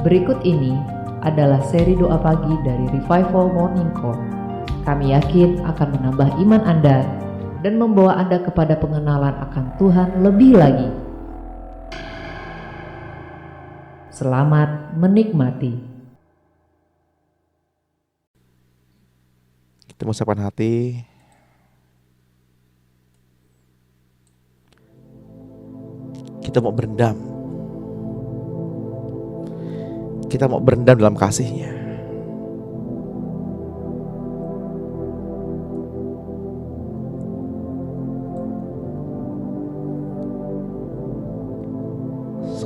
Berikut ini adalah seri doa pagi dari Revival Morning Call. Kami yakin akan menambah iman Anda dan membawa Anda kepada pengenalan akan Tuhan lebih lagi. Selamat menikmati. Kita mau siapkan hati. Kita mau berendam. Kita mau berendam dalam kasih-Nya.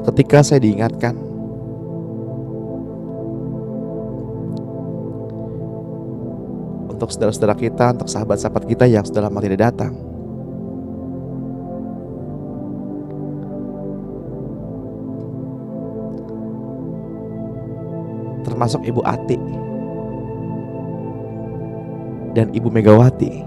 Ketika saya diingatkan untuk saudara-saudara kita, untuk sahabat-sahabat kita yang sudah lama tidak datang, termasuk Ibu Ati dan Ibu Megawati.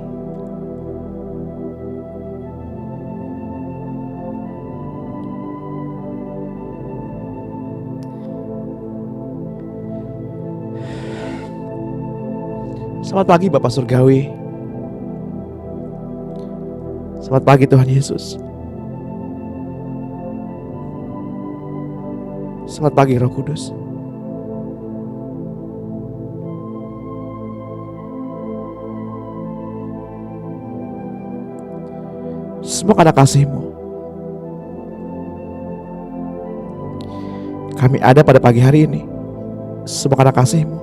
Selamat pagi Bapak Surgawi. Selamat pagi Tuhan Yesus. Selamat pagi Roh Kudus. Semua karena kasih-Mu kami ada pada pagi hari ini. Semua karena kasih-Mu.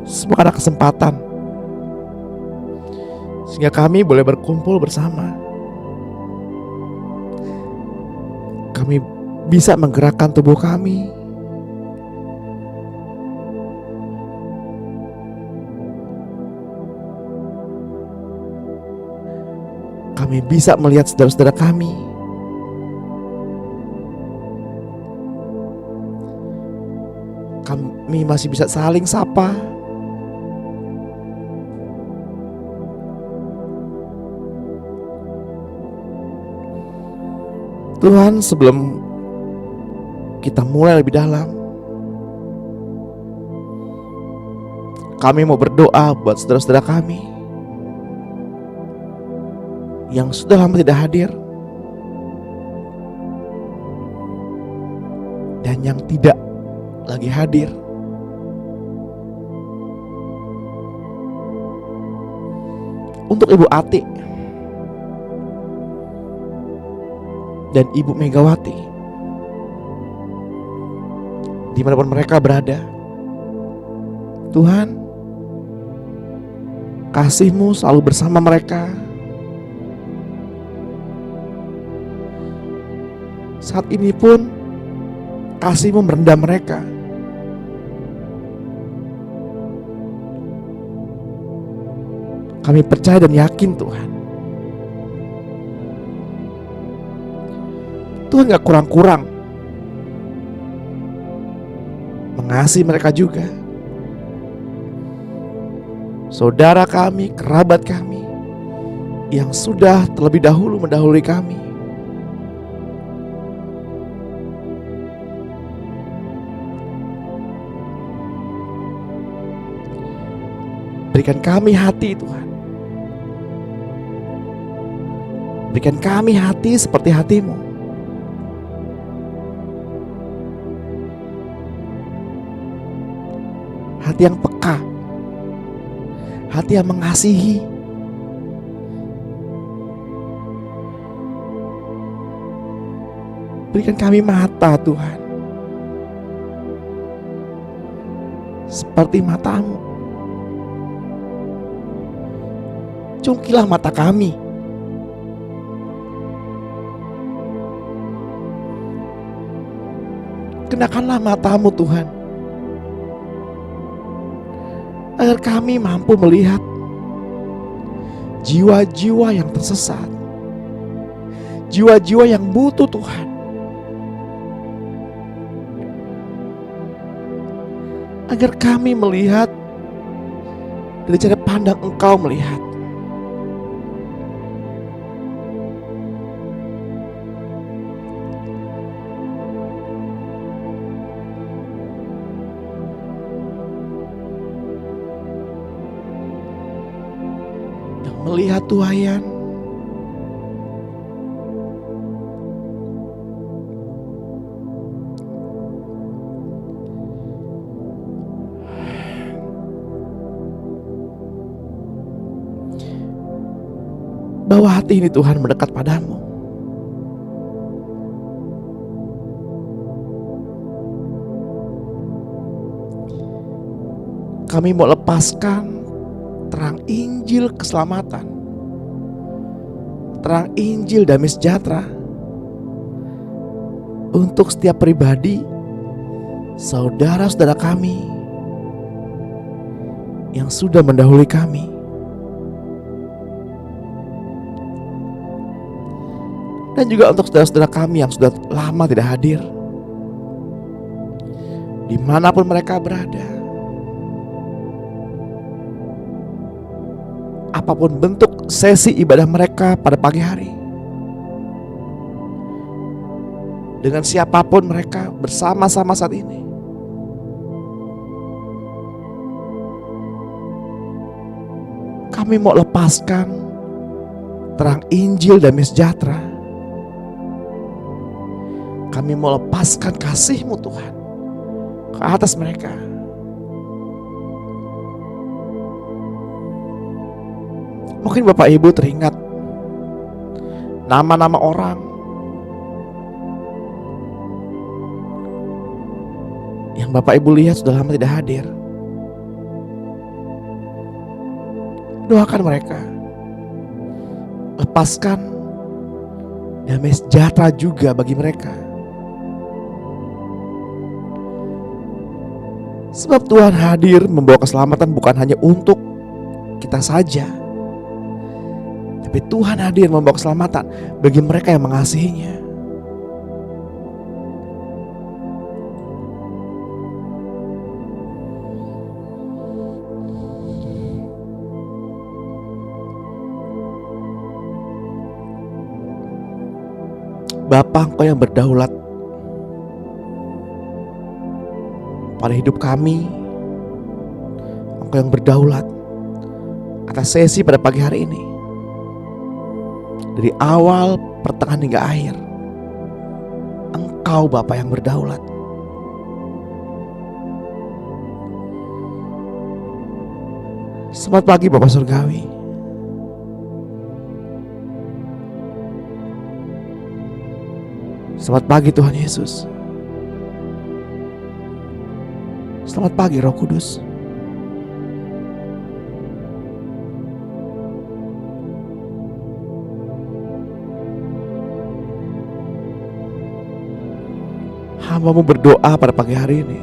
Semua karena kesempatan sehingga kami boleh berkumpul bersama. Kami bisa menggerakkan tubuh kami. Kami bisa melihat saudara-saudara kami. Kami masih bisa saling sapa. Tuhan, sebelum kita mulai lebih dalam, kami mau berdoa buat saudara-saudara kami yang sudah lama tidak hadir dan yang tidak lagi hadir. Untuk Ibu Ati dan Ibu Megawati, dimanapun mereka berada, Tuhan, kasih-Mu selalu bersama mereka. Saat ini pun kasih-Mu merendam mereka. Kami percaya dan yakin Tuhan, Tuhan gak kurang-kurang mengasihi mereka juga. Saudara kami, kerabat kami yang sudah terlebih dahulu mendahului kami, berikan kami hati Tuhan. Berikan kami hati seperti hati-Mu. Hati yang peka, hati yang mengasihi. Berikan kami mata Tuhan seperti mata-Mu. Cungkilah mata kami. Kenakanlah mata-Mu Tuhan, agar kami mampu melihat jiwa-jiwa yang tersesat, jiwa-jiwa yang butuh Tuhan, agar kami melihat dari cara pandang Engkau melihat. yang melihat tuaian, bahwa hati ini Tuhan mendekat padamu. Kami mau lepaskan terang Injil keselamatan, terang Injil damai sejahtera untuk setiap pribadi, saudara-saudara kami yang sudah mendahului kami. Dan juga untuk saudara-saudara kami yang sudah lama tidak hadir, dimanapun mereka berada, apapun bentuk sesi ibadah mereka pada pagi hari, dengan siapapun mereka bersama-sama saat ini, kami mau lepaskan terang Injil damai sejahtera. Kami mau lepaskan kasih-Mu Tuhan ke atas mereka. Mungkin Bapak Ibu teringat nama-nama orang yang Bapak Ibu lihat sudah lama tidak hadir. Doakan mereka, lepaskan damai sejahtera juga bagi mereka. Sebab Tuhan hadir membawa keselamatan bukan hanya untuk kita saja, tapi Tuhan hadir membawa keselamatan bagi mereka yang mengasihinya. Bapa, Engkau yang berdaulat pada hidup kami, Engkau yang berdaulat atas sesi pada pagi hari ini, dari awal, pertengahan hingga akhir. Engkau Bapa yang berdaulat. Selamat pagi Bapa Surgawi. Selamat pagi Tuhan Yesus. Selamat pagi Roh Kudus. Hamba-Mu berdoa pada pagi hari ini,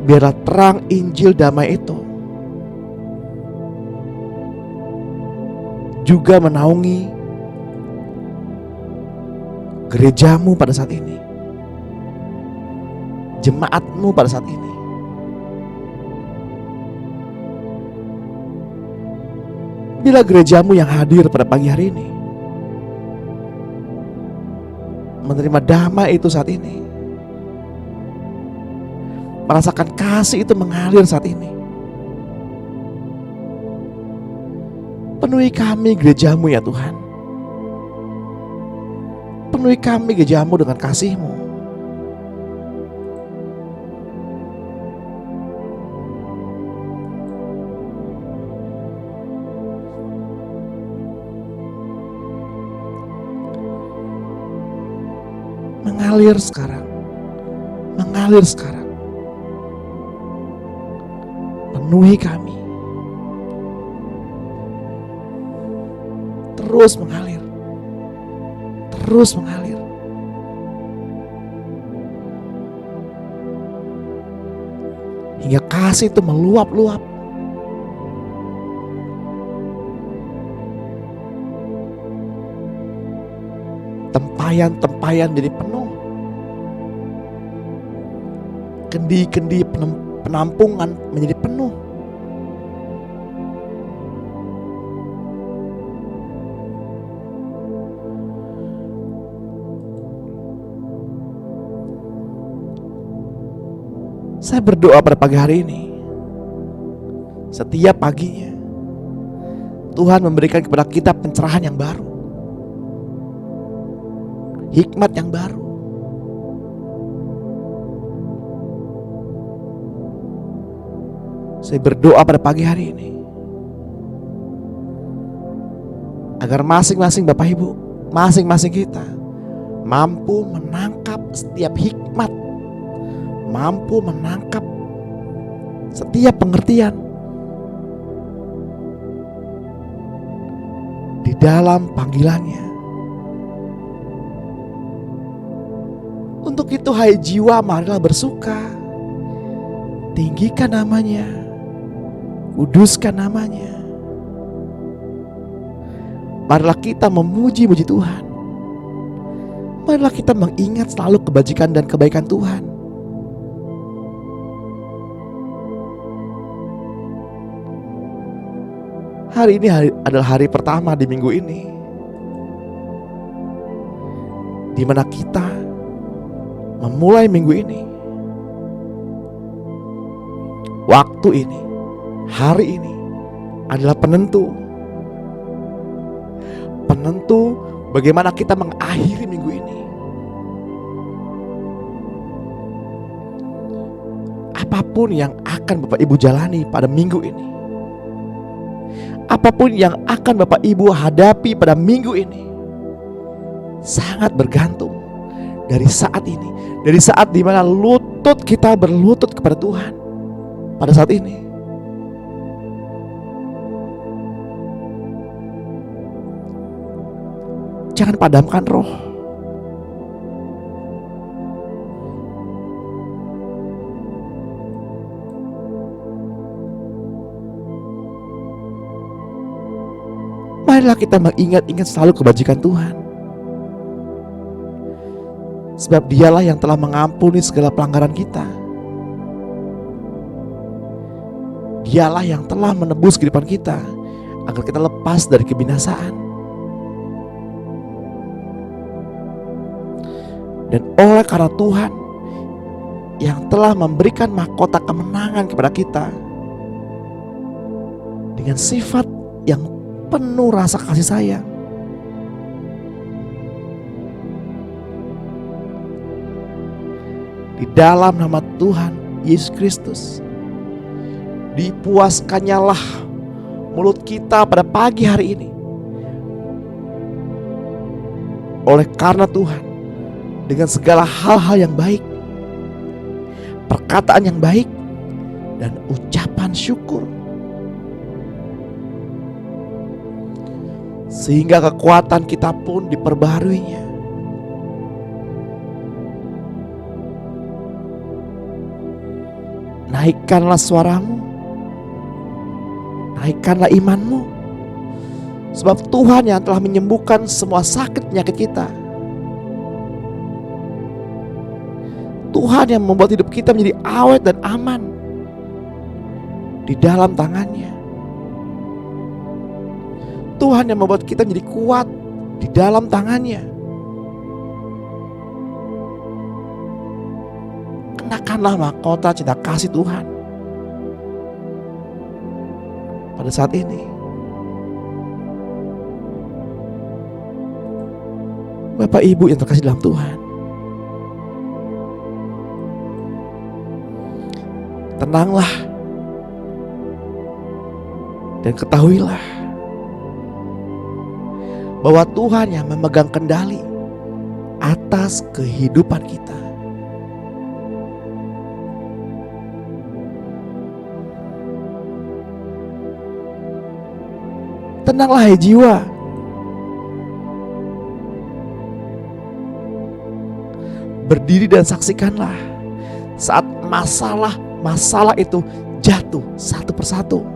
biarlah terang Injil damai itu juga menaungi gereja-Mu pada saat ini, jemaat-Mu pada saat ini. Bila gereja-Mu yang hadir pada pagi hari ini menerima damai itu saat ini, merasakan kasih itu mengalir saat ini, penuhi kami gereja-Mu ya Tuhan. Penuhi kami gereja-Mu dengan kasih-Mu. Mengalir sekarang. Mengalir sekarang. Penuhi kami. Terus mengalir. Terus mengalir. Hingga kasih itu meluap-luap. Tempayan-tempayan jadi penuh. Kendi-kendi penampungan menjadi penuh. Saya berdoa pada pagi hari ini, Setiap paginya Tuhan memberikan kepada kita pencerahan yang baru, hikmat yang baru. Saya berdoa pada pagi hari ini agar masing-masing Bapak Ibu, masing-masing kita mampu menangkap setiap hikmat, mampu menangkap setiap pengertian di dalam panggilannya. Untuk itu hai jiwa, marilah bersuka, tinggikan namanya, kuduskan namanya. Marilah kita memuji-muji Tuhan. Marilah kita mengingat selalu kebajikan dan kebaikan Tuhan. Hari ini adalah hari pertama di minggu ini, di mana kita memulai minggu ini. Waktu ini, hari ini adalah penentu bagaimana kita mengakhiri minggu ini. Apapun yang akan Bapak Ibu jalani pada minggu ini, apapun yang akan Bapak Ibu hadapi pada minggu ini, sangat bergantung dari saat ini, dari saat dimana lutut kita berlutut kepada Tuhan pada saat ini. Jangan padamkan roh. Marilah kita mengingat-ingat selalu kebajikan Tuhan. Sebab Dialah yang telah mengampuni segala pelanggaran kita. Dialah yang telah menebus kehidupan kita agar kita lepas dari kebinasaan. Dan oleh karena Tuhan yang telah memberikan mahkota kemenangan kepada kita dengan sifat yang penuh rasa kasih sayang, di dalam nama Tuhan Yesus Kristus, dipuaskannyalah mulut kita pada pagi hari ini. Oleh karena Tuhan, dengan segala hal-hal yang baik, perkataan yang baik, dan ucapan syukur, sehingga kekuatan kita pun diperbaharuinya. Naikkanlah suaramu, naikkanlah imanmu, sebab Tuhan yang telah menyembuhkan semua sakit penyakit kita, Tuhan yang membuat hidup kita menjadi awet dan aman di dalam tangannya. Tuhan yang membuat kita menjadi kuat di dalam tangannya. Kenakanlah mahkota cinta kasih Tuhan pada saat ini. Bapak Ibu yang terkasih dalam Tuhan, tenanglah dan ketahuilah bahwa Tuhan yang memegang kendali atas kehidupan kita. Tenanglah hai jiwa, berdiri dan saksikanlah saat masalah itu jatuh satu persatu.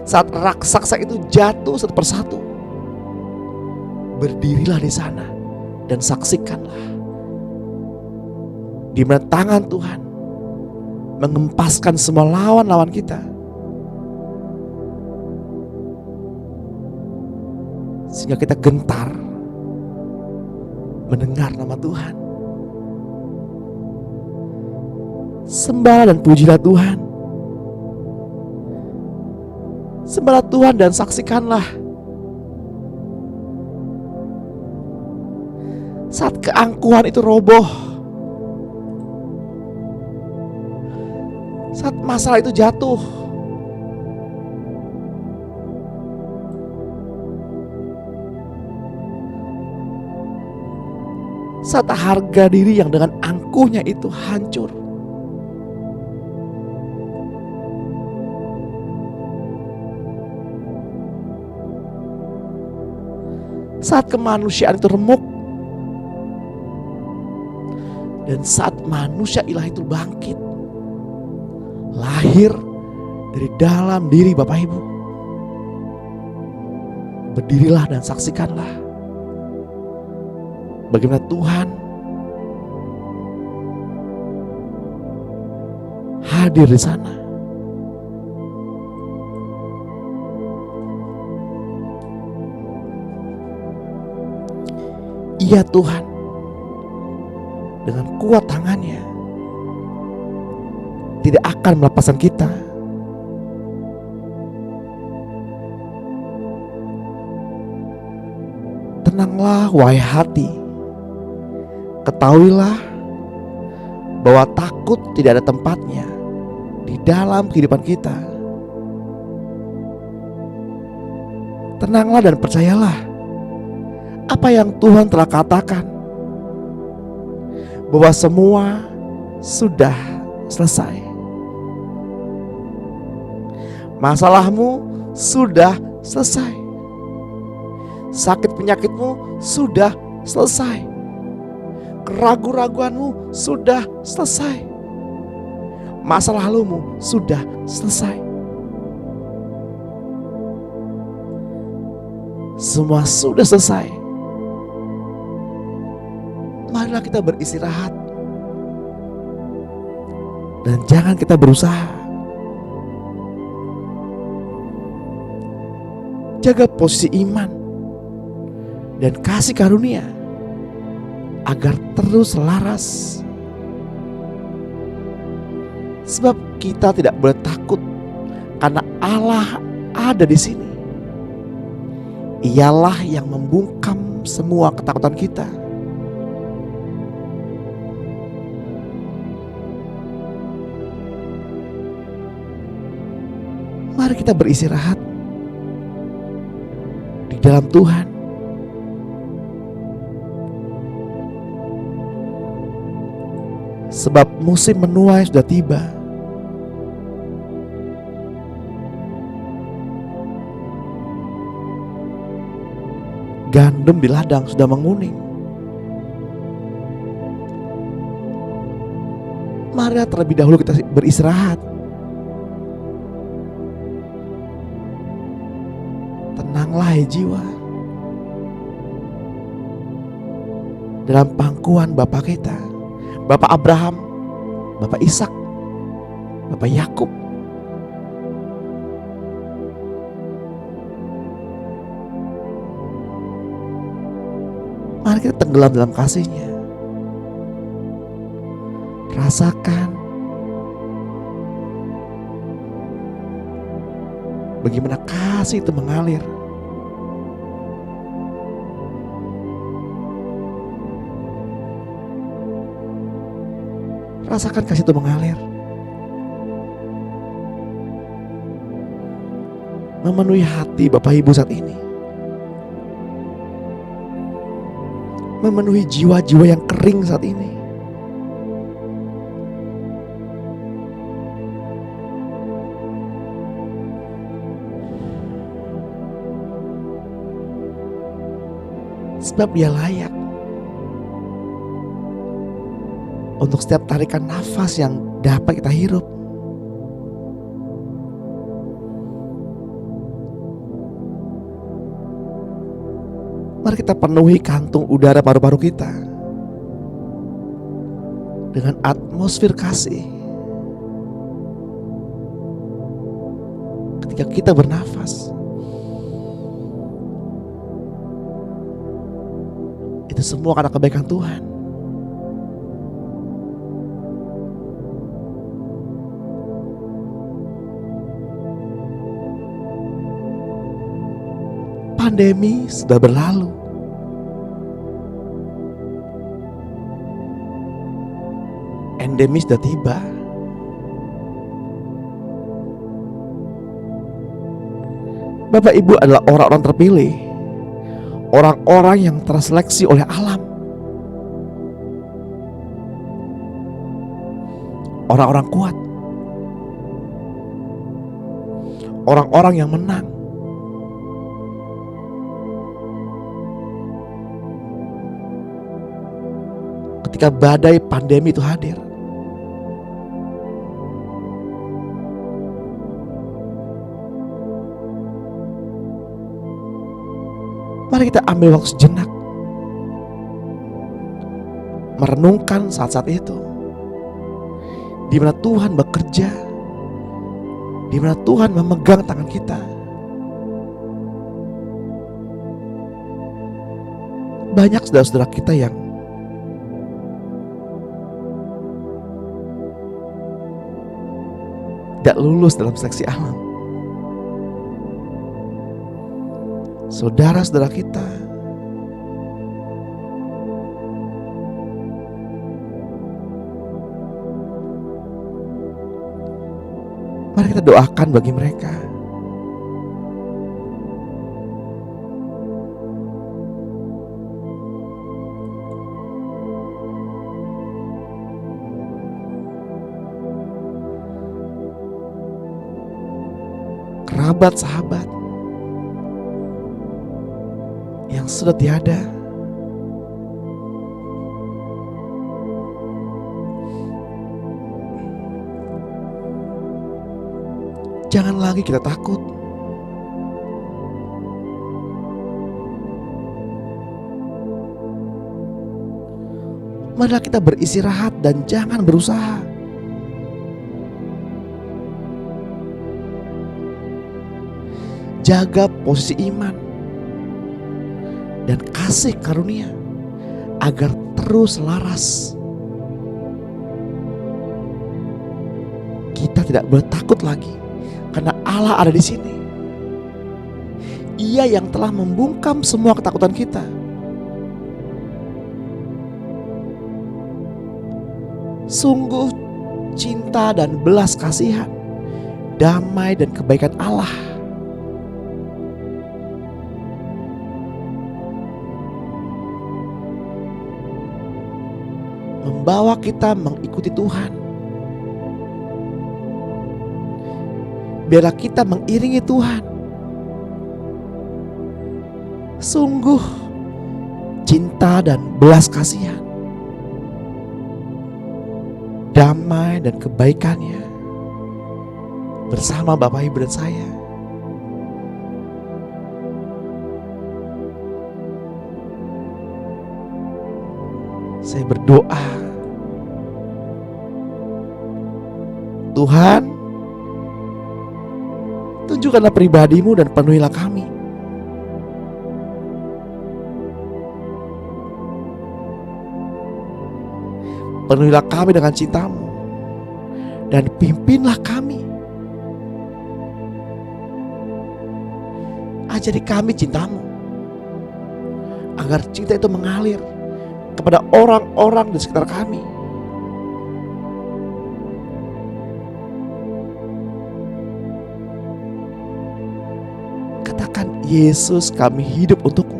Saat raksasa itu jatuh satu persatu, berdirilah di sana dan saksikanlah di mana tangan Tuhan mengempaskan semua lawan-lawan kita, sehingga kita gentar mendengar nama Tuhan. Sembahlah dan pujilah Tuhan, Sembahlah Tuhan dan saksikanlah. Saat keangkuhan itu roboh, saat masalah itu jatuh, saat harga diri yang dengan angkuhnya itu hancur, saat kemanusiaan itu remuk, dan saat manusia ilahi itu bangkit, lahir dari dalam diri Bapak Ibu, berdirilah dan saksikanlah bagaimana Tuhan hadir di sana. Iya, Tuhan dengan kuat tangannya tidak akan melepaskan kita. Tenanglah wahai hati, ketahuilah bahwa takut tidak ada tempatnya di dalam kehidupan kita. Tenanglah dan percayalah apa yang Tuhan telah katakan, bahwa semua sudah selesai. Masalahmu sudah selesai. Sakit penyakitmu sudah selesai. Keraguan-raguanmu sudah selesai. Masa lalumu sudah selesai. Semua sudah selesai. Marilah kita beristirahat dan jangan kita berusaha. Jaga posisi iman dan kasih karunia agar terus laras. Sebab kita tidak boleh takut karena Allah ada di sini. Ialah yang membungkam semua ketakutan kita. Mari kita beristirahat di dalam Tuhan. Sebab musim menuai sudah tiba. Gandum di ladang sudah menguning. Mari terlebih dahulu kita beristirahat. Tenanglah hai jiwa, dalam pangkuan Bapa kita, Bapak Abraham, Bapak Ishak, Bapak Yakub. Mari kita tenggelam dalam kasih-Nya. Rasakan bagaimana kasih itu mengalir. Rasakan kasih itu mengalir, memenuhi hati Bapak Ibu saat ini, memenuhi jiwa-jiwa yang kering saat ini. Sebab Dia layak untuk setiap tarikan nafas yang dapat kita hirup. Mari kita penuhi kantung udara paru-paru kita dengan atmosfer kasih. Ketika kita bernafas, itu semua karena kebaikan Tuhan. Pandemi sudah berlalu. Endemi sudah tiba. Bapak Ibu adalah orang-orang terpilih, orang-orang yang terseleksi oleh alam, orang-orang kuat, orang-orang yang menang. Ketika badai pandemi itu hadir, mari kita ambil waktu sejenak merenungkan saat-saat itu, di mana Tuhan bekerja, di mana Tuhan memegang tangan kita. Banyak saudara-saudara kita yang tidak lulus dalam seleksi alam. Saudara-saudara kita mari kita doakan bagi mereka. Kerabat, sahabat yang sudah tiada, jangan lagi kita takut. Marilah kita beristirahat dan jangan berusaha. Jaga posisi iman dan kasih karunia agar terus laras. Kita tidak boleh takut lagi, karena Allah ada di sini. Ia yang telah membungkam semua ketakutan kita. Sungguh cinta dan belas kasihan, damai dan kebaikan Allah membawa kita mengikuti Tuhan. Biarlah kita mengiringi Tuhan. Sungguh cinta dan belas kasihan, damai dan kebaikannya bersama Bapak Ibu dan saya. Saya berdoa, Tuhan, tunjukkanlah pribadi-Mu dan penuhilah kami. Penuhilah kami dengan cinta-Mu dan pimpinlah kami. Ajari kami cinta-Mu, agar cinta itu mengalir kepada orang-orang di sekitar kami. Katakan, Yesus, kami hidup untuk-Mu.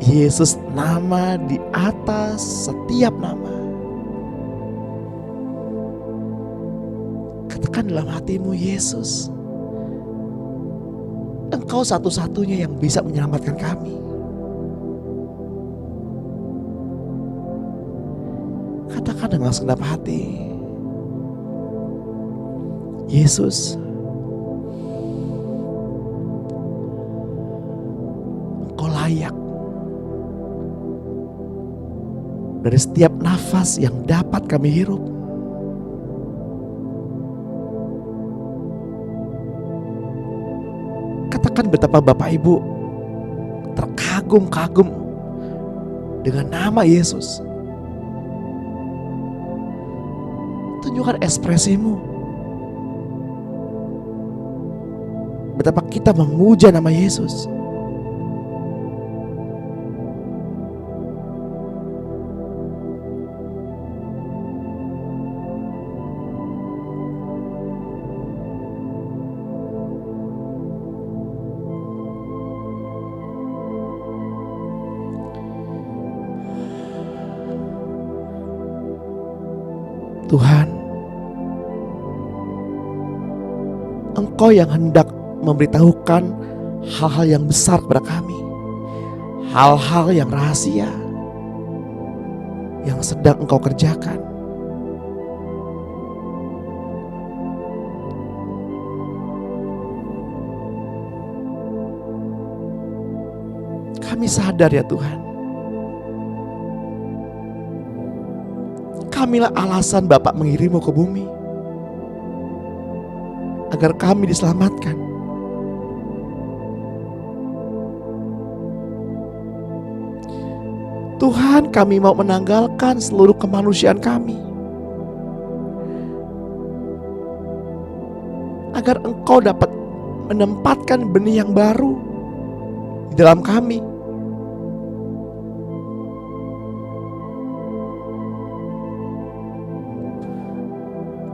Yesus, nama di atas setiap nama. Katakan dalam hatimu, Yesus, Engkau satu-satunya yang bisa menyelamatkan kami. Katakan dengan segenap hati, Yesus, Engkau layak dari setiap nafas yang dapat kami hirup. Katakan betapa Bapak Ibu terkagum-kagum dengan nama Yesus. Tunjukkan ekspresimu. betapa kita memuja nama Yesus. Tuhan, Engkau yang hendak memberitahukan hal-hal yang besar kepada kami, hal-hal yang rahasia yang sedang Engkau kerjakan. Kami sadar ya Tuhan, kamilah alasan Bapak mengirimmu ke bumi agar kami diselamatkan. Tuhan, kami mau menanggalkan seluruh kemanusiaan kami agar Engkau dapat menempatkan benih yang baru di dalam kami.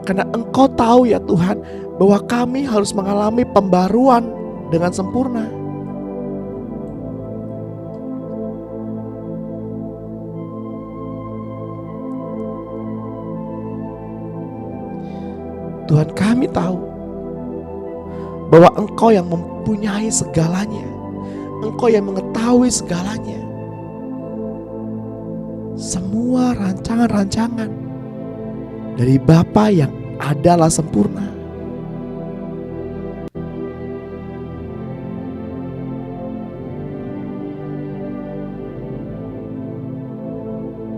Karena Engkau tahu ya Tuhan, bahwa kami harus mengalami pembaruan dengan sempurna. Tuhan, kami tahu bahwa Engkau yang mempunyai segalanya, Engkau yang mengetahui segalanya. Semua rancangan-rancangan dari Bapa yang adalah sempurna.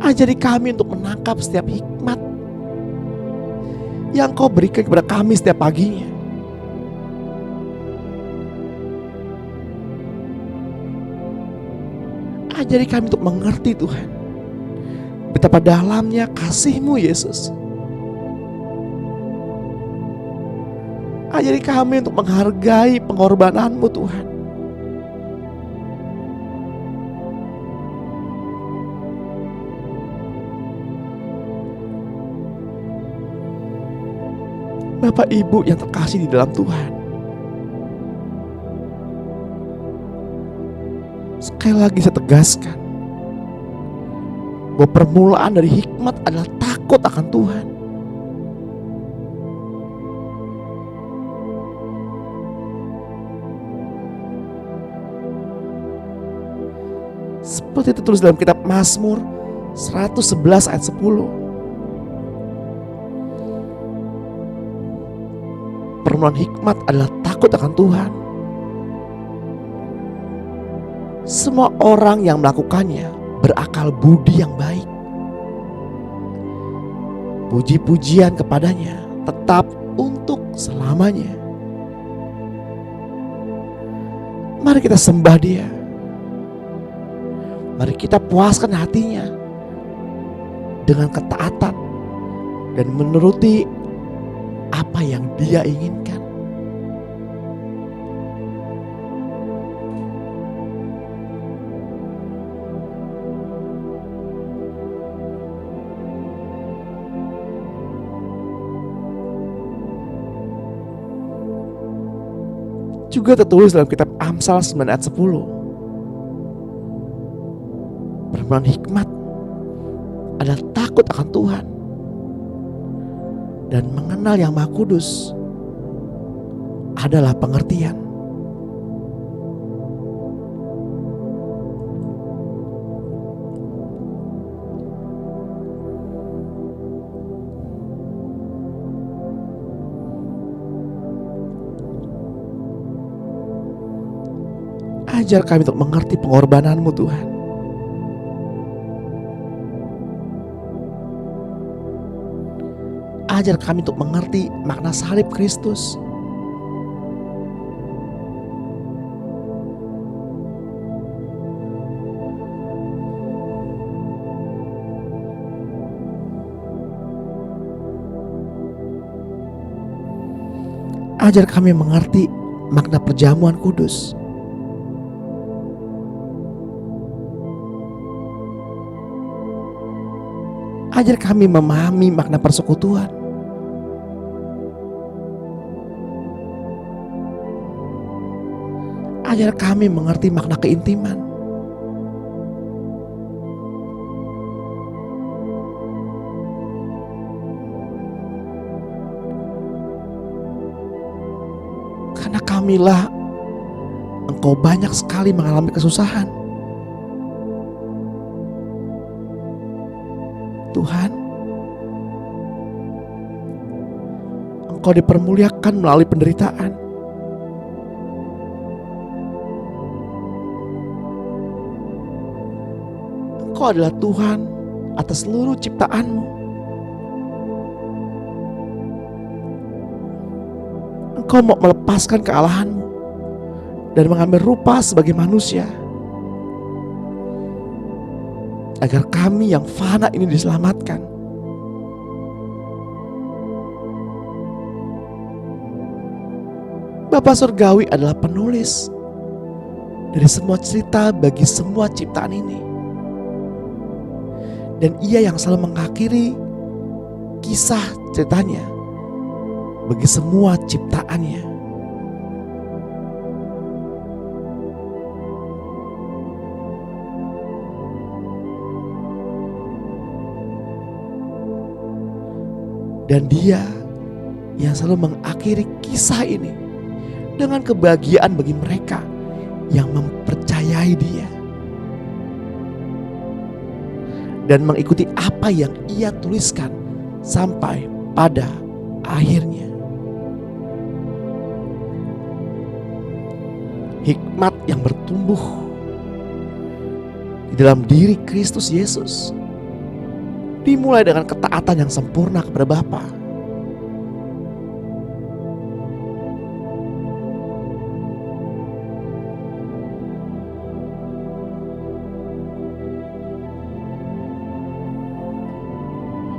Ajari kami untuk menangkap setiap hikmat yang Kau berikan kepada kami setiap paginya. Ajari kami untuk mengerti Tuhan, betapa dalamnya kasih-Mu Yesus. Ajari kami untuk menghargai pengorbanan-Mu Tuhan. Bapak Ibu yang terkasih di dalam Tuhan, sekali lagi saya tegaskan bahwa permulaan dari hikmat adalah takut akan Tuhan. Seperti tertulis dalam kitab Mazmur 111 ayat 10. Permulaan hikmat adalah takut akan Tuhan. Semua orang yang melakukannya berakal budi yang baik. Puji-pujian kepadanya tetap untuk selamanya. Mari kita sembah Dia. Mari kita puaskan hatinya dengan ketaatan dan menuruti apa yang Dia inginkan. Juga tertulis dalam kitab Amsal 9 ayat 10. Permulaan hikmat adalah takut akan Tuhan dan mengenal Yang Maha Kudus adalah pengertian. Ajar kami untuk mengerti pengorbanan-Mu Tuhan. Ajar kami untuk mengerti makna salib Kristus. Ajar kami mengerti makna perjamuan kudus. Ajar kami memahami makna persekutuan. Ajar kami mengerti makna keintiman. Karena kamilah Engkau banyak sekali mengalami kesusahan. Tuhan, Engkau dipermuliakan melalui penderitaan. Engkau adalah Tuhan atas seluruh ciptaan-Mu. Engkau mau melepaskan kealahan-Mu dan mengambil rupa sebagai manusia, agar kami yang fana ini diselamatkan. Bapa Surgawi adalah penulis dari semua cerita bagi semua ciptaan ini. Dan Ia yang selalu mengakhiri kisah ceritanya bagi semua ciptaannya. Dan Dia yang selalu mengakhiri kisah ini dengan kebahagiaan bagi mereka yang mempercayai Dia dan mengikuti apa yang Ia tuliskan sampai pada akhirnya. Hikmat yang bertumbuh di dalam diri Kristus Yesus dimulai dengan ketaatan yang sempurna kepada Bapa.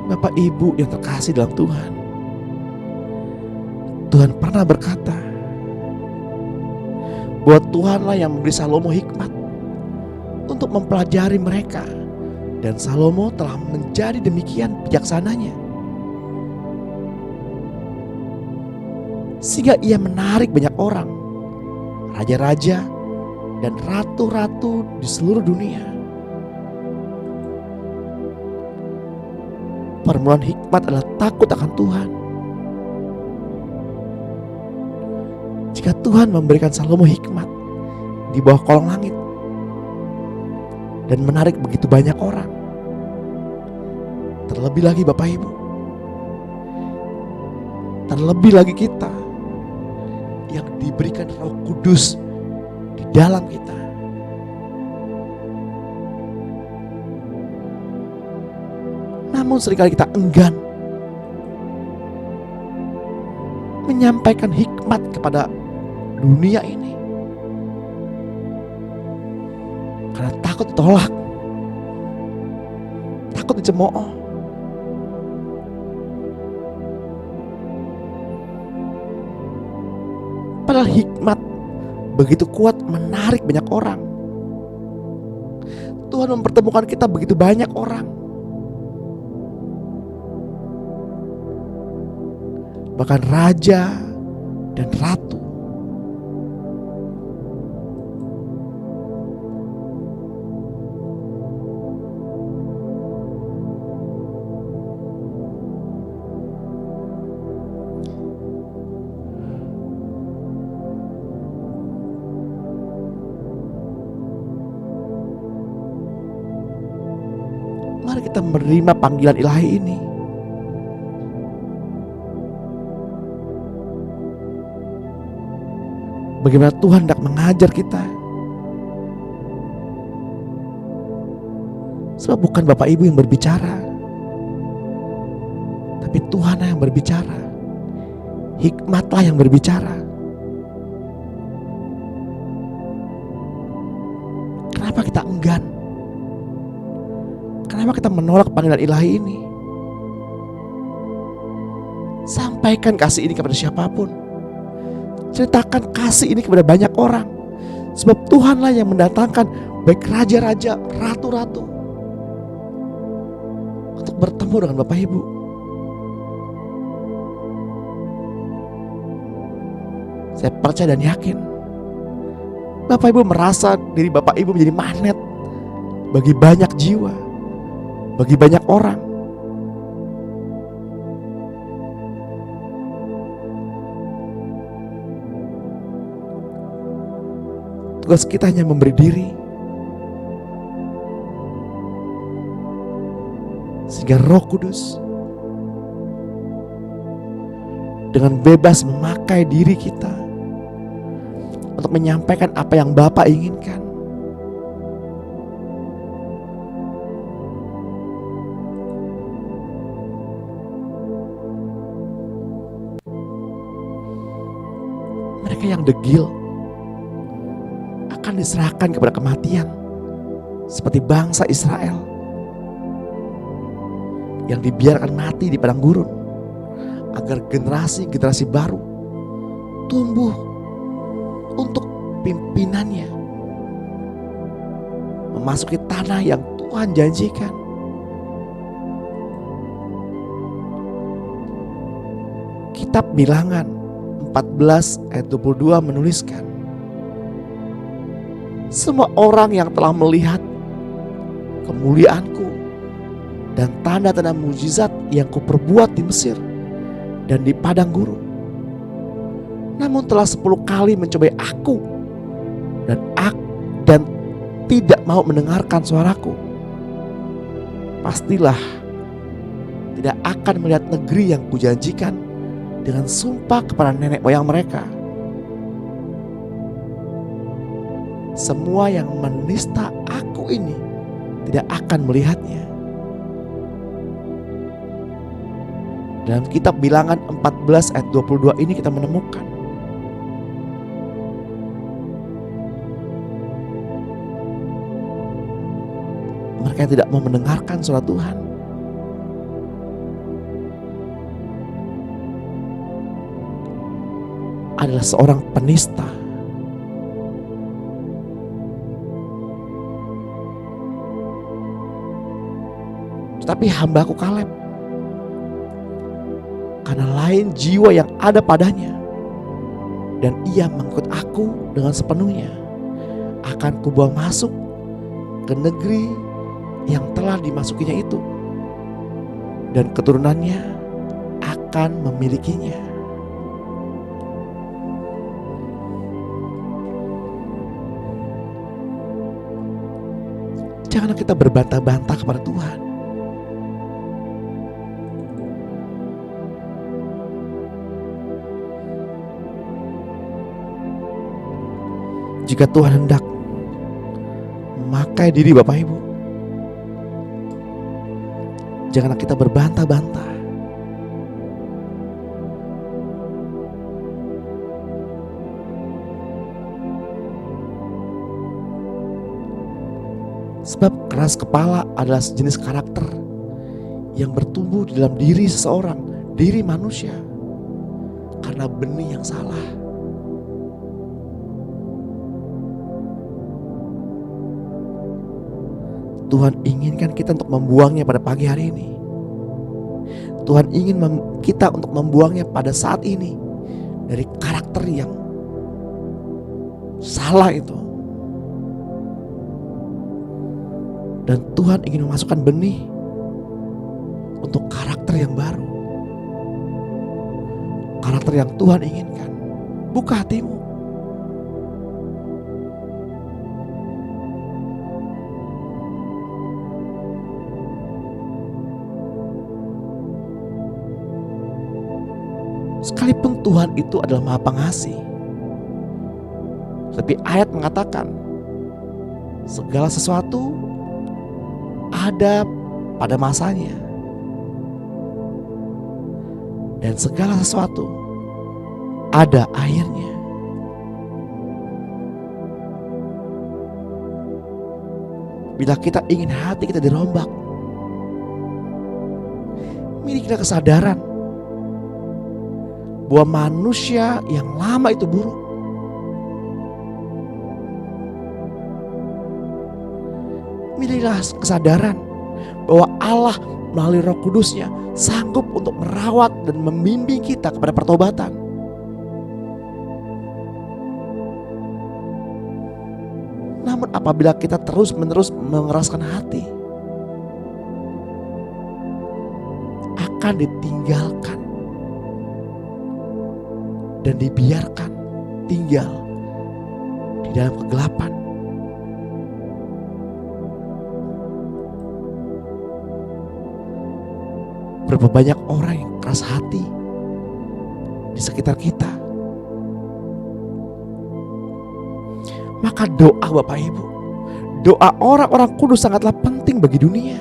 Bapak Ibu yang terkasih dalam Tuhan, Tuhan pernah berkata bahwa Tuhanlah yang memberi Salomo hikmat untuk mempelajari mereka. Dan Salomo telah menjadi demikian bijaksananya, sehingga ia menarik banyak orang, raja-raja dan ratu-ratu di seluruh dunia. Permulaan hikmat adalah takut akan Tuhan. Jika Tuhan memberikan Salomo hikmat di bawah kolong langit dan menarik begitu banyak orang, terlebih lagi Bapak Ibu, terlebih lagi kita yang diberikan Roh Kudus di dalam kita. Namun seringkali kita enggan menyampaikan hikmat kepada dunia ini karena takut ditolak, takut dicemooh. Padahal hikmat begitu kuat menarik banyak orang. Tuhan mempertemukan kita begitu banyak orang. Bahkan raja dan ratu. Mari kita menerima panggilan ilahi ini. Bagaimana Tuhan hendak mengajar kita. Sebab bukan Bapak Ibu yang berbicara, tapi Tuhan yang berbicara. Hikmatlah yang berbicara. Kenapa kita enggan? Kenapa kita menolak panggilan ilahi ini? Sampaikan kasih ini kepada siapapun. Ceritakan kasih ini kepada banyak orang. Sebab Tuhanlah yang mendatangkan baik raja-raja, ratu-ratu untuk bertemu dengan Bapak Ibu. Saya percaya dan yakin Bapak Ibu merasa diri Bapak Ibu menjadi magnet bagi banyak jiwa, bagi banyak orang. Tugas kita hanya memberi diri, sehingga Roh Kudus dengan bebas memakai diri kita untuk menyampaikan apa yang Bapa inginkan. Mereka yang degil akan diserahkan kepada kematian seperti bangsa Israel yang dibiarkan mati di padang gurun, agar generasi-generasi baru tumbuh untuk pimpinannya memasuki tanah yang Tuhan janjikan. Kitab Bilangan 14 ayat 22 menuliskan, semua orang yang telah melihat kemuliaanku dan tanda-tanda mujizat yang kuperbuat di Mesir dan di padang gurun, namun telah 10 kali mencobai aku dan tidak mau mendengarkan suaraku, pastilah tidak akan melihat negeri yang kujanjikan dengan sumpah kepada nenek moyang mereka. Semua yang menista aku ini tidak akan melihatnya. Dalam kitab Bilangan 14 ayat 22 ini kita menemukan mereka yang tidak mau mendengarkan suara Tuhan adalah seorang penista. Tetapi hambaku Kaleb, karena lain jiwa yang ada padanya dan ia mengikut aku dengan sepenuhnya, akan kubuang masuk ke negeri yang telah dimasukinya itu, dan keturunannya akan memilikinya. Janganlah kita berbantah-bantah kepada Tuhan. Jika Tuhan hendak memakai diri Bapak Ibu, janganlah kita berbantah-bantah. Sebab keras kepala adalah sejenis karakter yang bertumbuh di dalam diri seseorang, diri manusia, karena benih yang salah. Tuhan inginkan kita untuk membuangnya pada pagi hari ini. Tuhan ingin kita untuk membuangnya pada saat ini dari karakter yang salah itu. Dan Tuhan ingin memasukkan benih untuk karakter yang baru. Karakter yang Tuhan inginkan. Buka hatimu. Sekalipun Tuhan itu adalah Maha Pengasih, tapi ayat mengatakan segala sesuatu ada pada masanya, dan segala sesuatu ada akhirnya. Bila kita ingin hati kita dirombak, milikilah kesadaran bahwa manusia yang lama itu buruk. Milikilah kesadaran bahwa Allah melalui Roh Kudus-Nya sanggup untuk merawat dan membimbing kita kepada pertobatan. Namun apabila kita terus-menerus mengeraskan hati, akan ditinggalkan dan dibiarkan tinggal di dalam kegelapan. Berapa banyak orang yang keras hati di sekitar kita. Maka doa Bapak Ibu, doa orang-orang kudus sangatlah penting bagi dunia.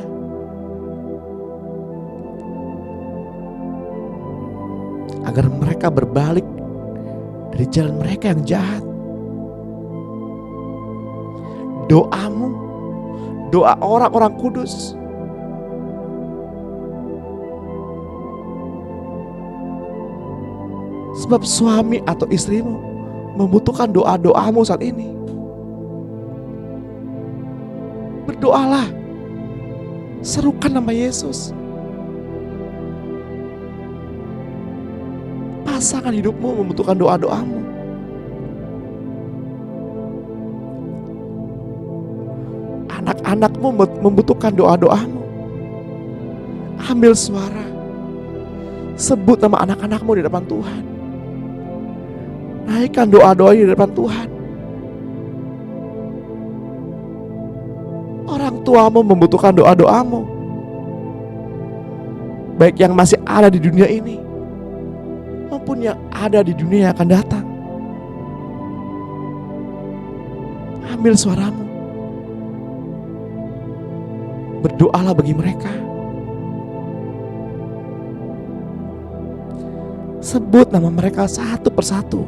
Agar mereka berbalik dari jalan mereka yang jahat. Doamu, doa orang-orang kudus sebab suami atau istrimu membutuhkan doa-doamu saat ini. Berdoalah, serukan nama Yesus. Pasangan hidupmu membutuhkan doa-doamu. Anak-anakmu membutuhkan doa-doamu. Ambil suara, sebut nama anak-anakmu di depan Tuhan. Naikkan doa-doanya di depan Tuhan. Orang tuamu membutuhkan doa-doamu, baik yang masih ada di dunia ini maupun yang ada di dunia yang akan datang. Ambil suaramu, berdoalah bagi mereka. Sebut nama mereka satu persatu.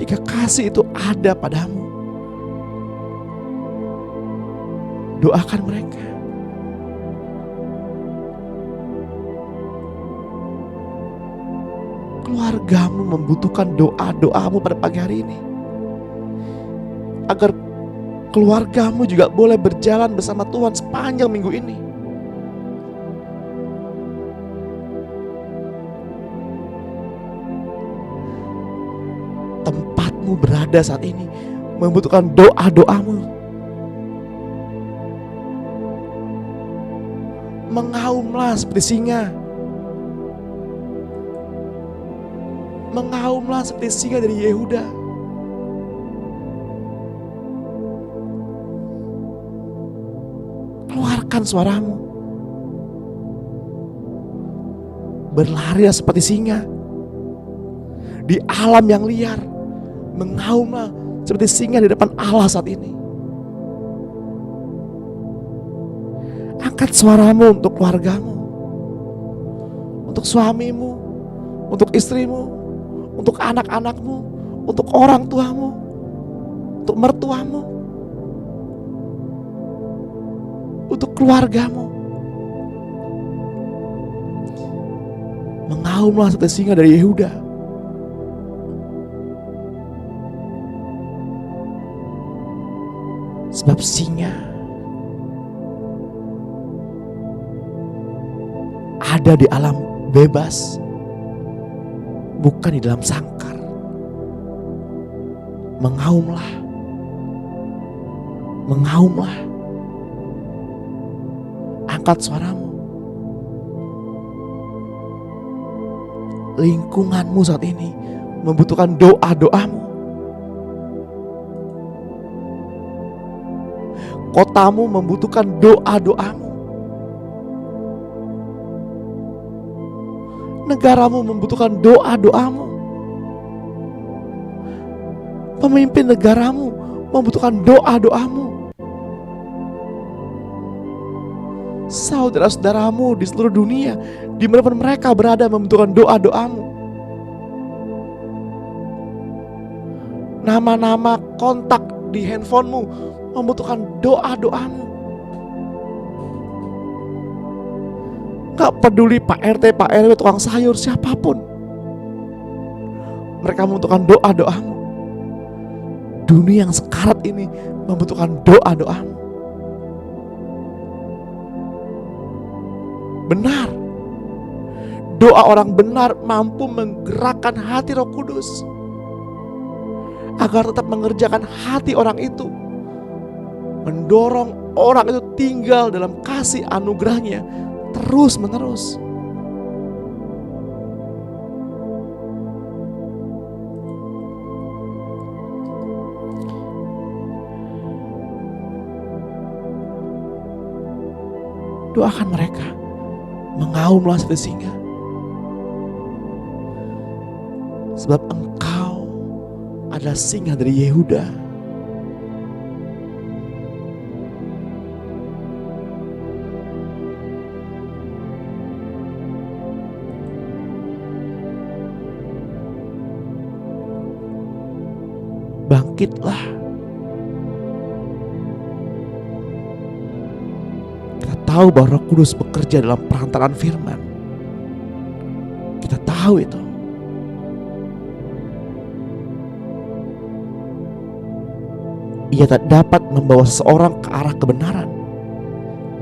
Jika kasih itu ada padamu, doakan mereka. Keluargamu membutuhkan doa-doamu pada pagi hari ini, agar keluargamu juga boleh berjalan bersama Tuhan sepanjang minggu ini. Tempatmu berada saat ini membutuhkan doa-doamu. Mengaumlah seperti singa. Mengaumlah seperti singa dari Yehuda. Keluarkan suaramu. Berlarilah seperti singa di alam yang liar. Mengaumlah seperti singa di depan Allah saat ini. Angkat suaramu untuk keluargamu, untuk suamimu, untuk istrimu, untuk anak-anakmu, untuk orang tuamu, untuk mertuamu, untuk keluargamu. Mengaumlah seperti singa dari Yehuda. Sebab singa ada di alam bebas, bukan di dalam sangkar. Mengaumlah, mengaumlah. Angkat suaramu. Lingkunganmu saat ini membutuhkan doa-doamu. Kotamu membutuhkan doa-doamu. Negaramu membutuhkan doa-doamu. Pemimpin negaramu membutuhkan doa-doamu. saudara-saudaramu di seluruh dunia, dimanapun mereka berada, membutuhkan doa-doamu. Nama-nama kontak di handphonemu membutuhkan doa-doamu. Gak peduli Pak RT, Pak RW, tukang sayur, siapapun, mereka membutuhkan doa-doamu. Dunia yang sekarat ini membutuhkan doa-doamu. Benar, doa orang benar mampu menggerakkan hati Roh Kudus agar tetap mengerjakan hati orang itu, mendorong orang itu tinggal dalam kasih anugerahnya terus menerus. Doakan mereka, mengaumlah seperti singa, sebab engkau adalah singa dari Yehuda. Bangkitlah. Kita tahu bahwa Roh Kudus bekerja dalam perantaraan firman. Kita tahu itu. Ia tak dapat membawa seseorang ke arah kebenaran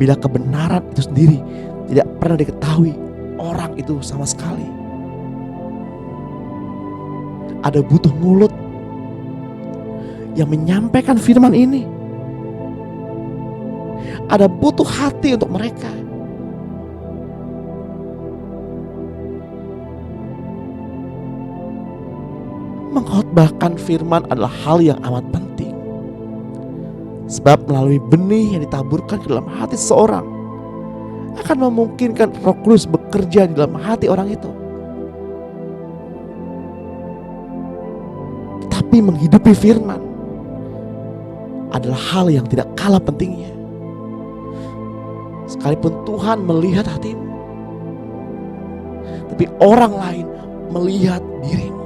bila kebenaran itu sendiri tidak pernah diketahui orang itu sama sekali. Ada butuh mulut yang menyampaikan firman ini. Ada butuh hati untuk mereka. Mengkhotbahkan firman adalah hal yang amat penting. Sebab melalui benih yang ditaburkan ke dalam hati seseorang akan memungkinkan Roh Kudus bekerja di dalam hati orang itu. Tapi menghidupi firman adalah hal yang tidak kalah pentingnya. Sekalipun Tuhan melihat hatimu, tapi orang lain melihat dirimu.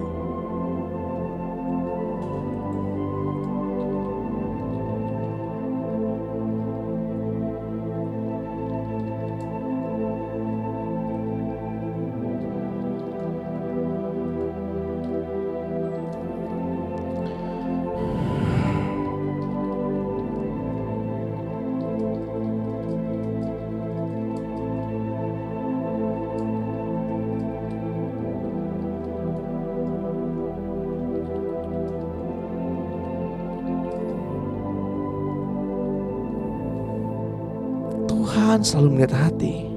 Tuhan selalu melihat hati.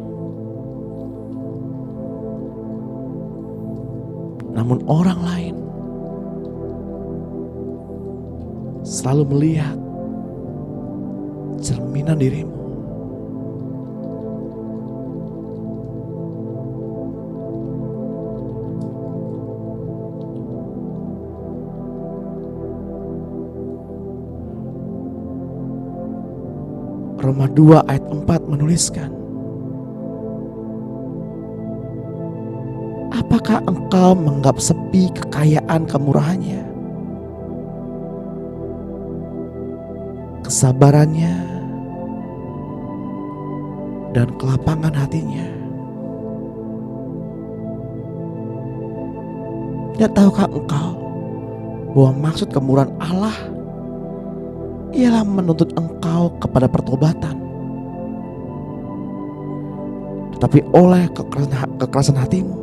Namun orang lain selalu melihat cerminan dirimu. Roma 2 ayat 4 menuliskan, apakah engkau menganggap sepi kekayaan kemurahannya, kesabarannya, dan kelapangan hatinya? Tidak tahukah engkau bahwa maksud kemurahan Allah ialah menuntut engkau kepada pertobatan? Tetapi oleh kekerasan hatimu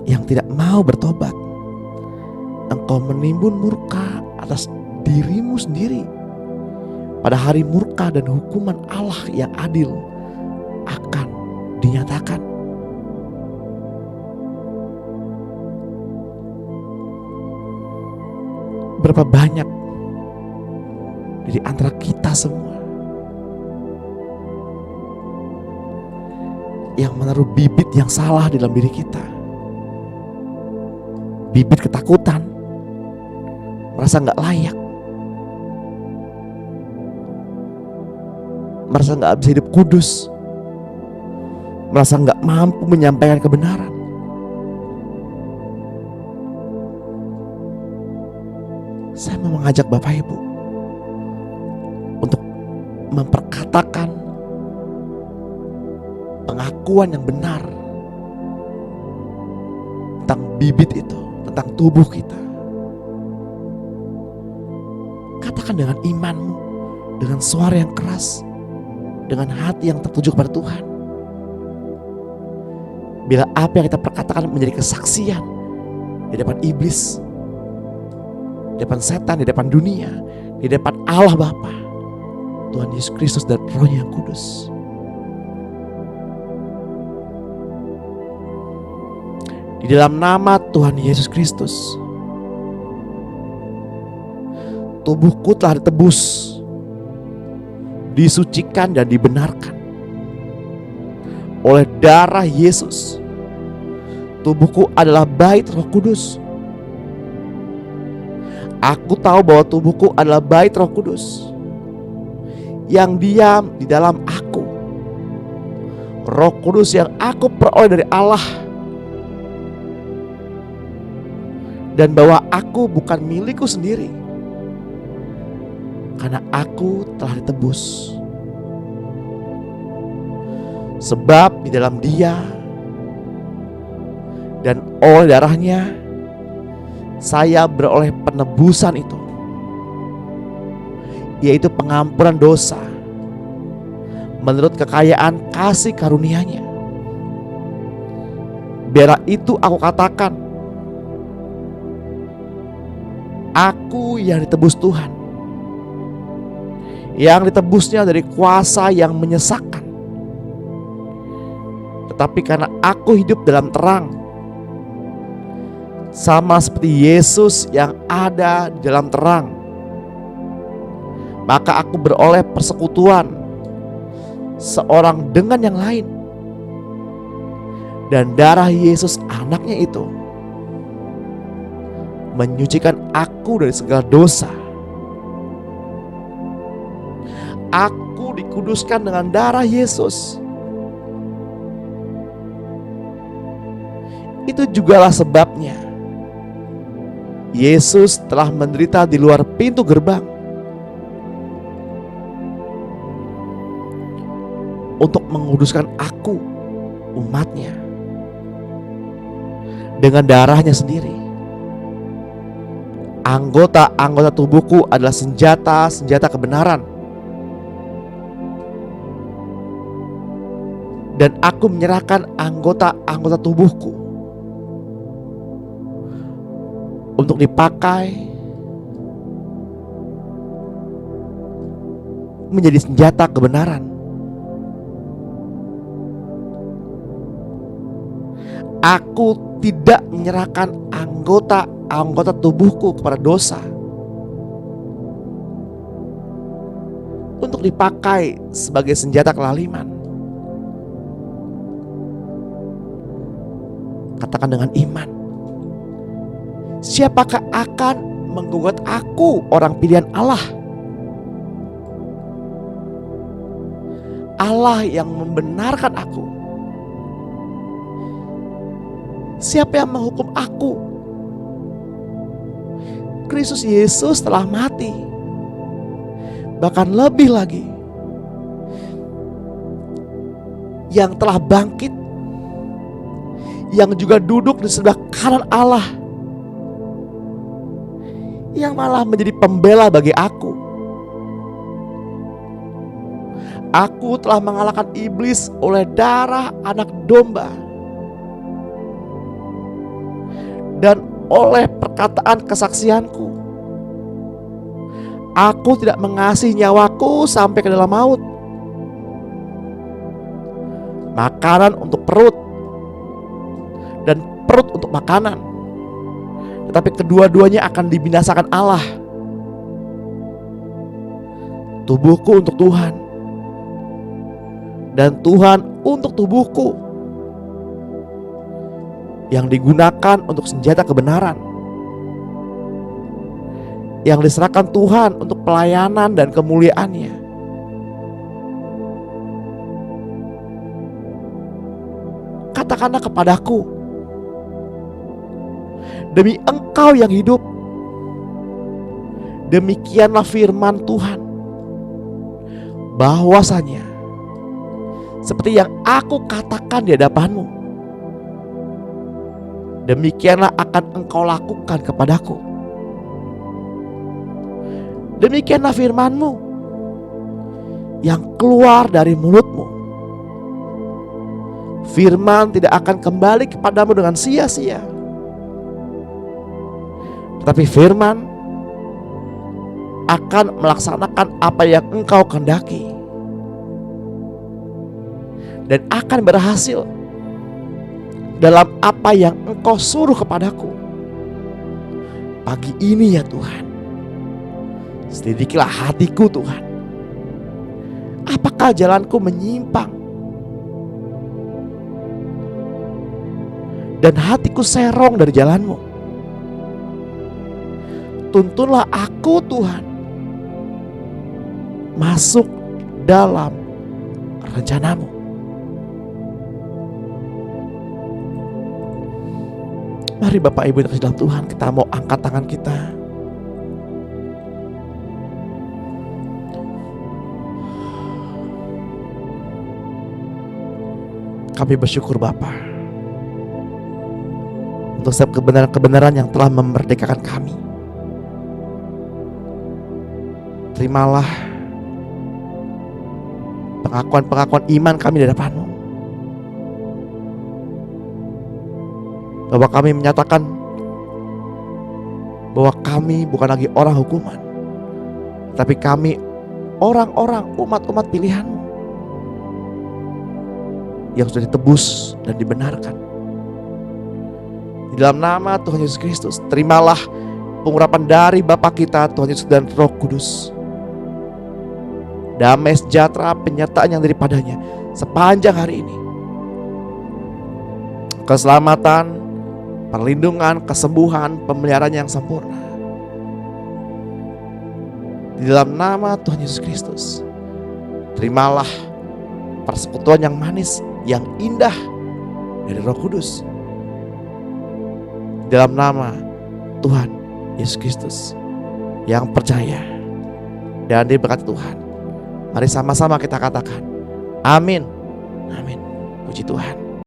yang tidak mau bertobat, engkau menimbun murka atas dirimu sendiri pada hari murka dan hukuman Allah yang adil akan dinyatakan. Berapa banyak dari antara kita semua yang menaruh bibit yang salah di dalam diri kita. Bibit ketakutan, merasa gak layak, merasa gak bisa hidup kudus, merasa nggak mampu menyampaikan kebenaran. Saya mau mengajak Bapak Ibu untuk memperkatakan pengakuan yang benar tentang bibit itu, tentang tubuh kita. Katakan dengan imanmu, dengan suara yang keras, dengan hati yang tertuju kepada Tuhan. Bila apa yang kita perkatakan menjadi kesaksian di depan iblis, di depan setan, di depan dunia, di depan Allah Bapa, Tuhan Yesus Kristus dan Roh-Nya yang kudus. Di dalam nama Tuhan Yesus Kristus, tubuhku telah ditebus, disucikan dan dibenarkan oleh darah Yesus. Tubuhku adalah bait Roh Kudus. Aku tahu bahwa tubuhku adalah bait Roh Kudus yang diam di dalam aku. Roh Kudus yang aku peroleh dari Allah, dan bahwa aku bukan milikku sendiri, karena aku telah ditebus. Sebab di dalam Dia dan oleh darahnya saya beroleh penebusan itu, yaitu pengampunan dosa menurut kekayaan kasih karunia-Nya. Biarlah itu aku katakan, aku yang ditebus Tuhan, yang ditebusnya dari kuasa yang menyesakkan. Tetapi karena aku hidup dalam terang, sama seperti Yesus yang ada di dalam terang, maka aku beroleh persekutuan seorang dengan yang lain. Dan darah Yesus anaknya itu menyucikan aku dari segala dosa. Aku dikuduskan dengan darah Yesus. Itu jugalah sebabnya Yesus telah menderita di luar pintu gerbang untuk menguduskan aku, umatnya, dengan darahnya sendiri. Anggota-anggota tubuhku adalah senjata-senjata kebenaran, dan aku menyerahkan anggota-anggota tubuhku untuk dipakai menjadi senjata kebenaran. Aku tidak menyerahkan anggota tubuhku kepada dosa untuk dipakai sebagai senjata kelaliman. Katakan dengan iman, siapakah akan menggugat aku, orang pilihan Allah? Allah yang membenarkan aku. Siapa yang menghukum aku? Kristus Yesus telah mati, bahkan lebih lagi, yang telah bangkit, yang juga duduk di sebelah kanan Allah, yang malah menjadi pembela bagi aku. Aku telah mengalahkan iblis oleh darah anak domba dan oleh perkataan kesaksianku. Aku tidak mengasihi nyawaku sampai ke dalam maut. Makanan untuk perut dan perut untuk makanan, tetapi kedua-duanya akan dibinasakan Allah. Tubuhku untuk Tuhan, dan Tuhan untuk tubuhku, yang digunakan untuk senjata kebenaran, yang diserahkan Tuhan untuk pelayanan dan kemuliaan-Nya. katakanlah kepadaku, demi Engkau yang hidup, demikianlah firman Tuhan, bahwasanya seperti yang aku katakan di hadapanmu, demikianlah akan engkau lakukan kepadaku. Demikianlah firman-Mu yang keluar dari mulut-Mu. Firman tidak akan kembali kepadamu dengan sia-sia, tetapi firman akan melaksanakan apa yang engkau kehendaki dan akan berhasil dalam apa yang engkau suruh kepadaku. Pagi ini ya Tuhan, selidikilah hatiku Tuhan. Apakah jalanku menyimpang dan hatiku serong dari jalan-Mu? Tuntunlah aku Tuhan masuk dalam rencana-Mu. Mari Bapak Ibu yang kasih dalam Tuhan, kita mau angkat tangan kita. Kami bersyukur Bapa untuk setiap kebenaran-kebenaran yang telah memerdekakan kami. Terimalah pengakuan-pengakuan iman kami di hadapan-Mu, bahwa kami menyatakan bahwa kami bukan lagi orang hukuman, tapi kami orang-orang umat-umat pilihan-Mu yang sudah ditebus dan dibenarkan. Di dalam nama Tuhan Yesus Kristus, terimalah pengurapan dari Bapa kita Tuhan Yesus dan Roh Kudus. Damai sejahtera penyertaan yang daripadanya sepanjang hari ini. Keselamatan, perlindungan, kesembuhan, pemeliharaan yang sempurna. Di dalam nama Tuhan Yesus Kristus, terimalah persekutuan yang manis, yang indah dari Roh Kudus. Dalam nama Tuhan Yesus Kristus yang percaya dan diberkati Tuhan, mari sama-sama kita katakan amin. Amin. Puji Tuhan.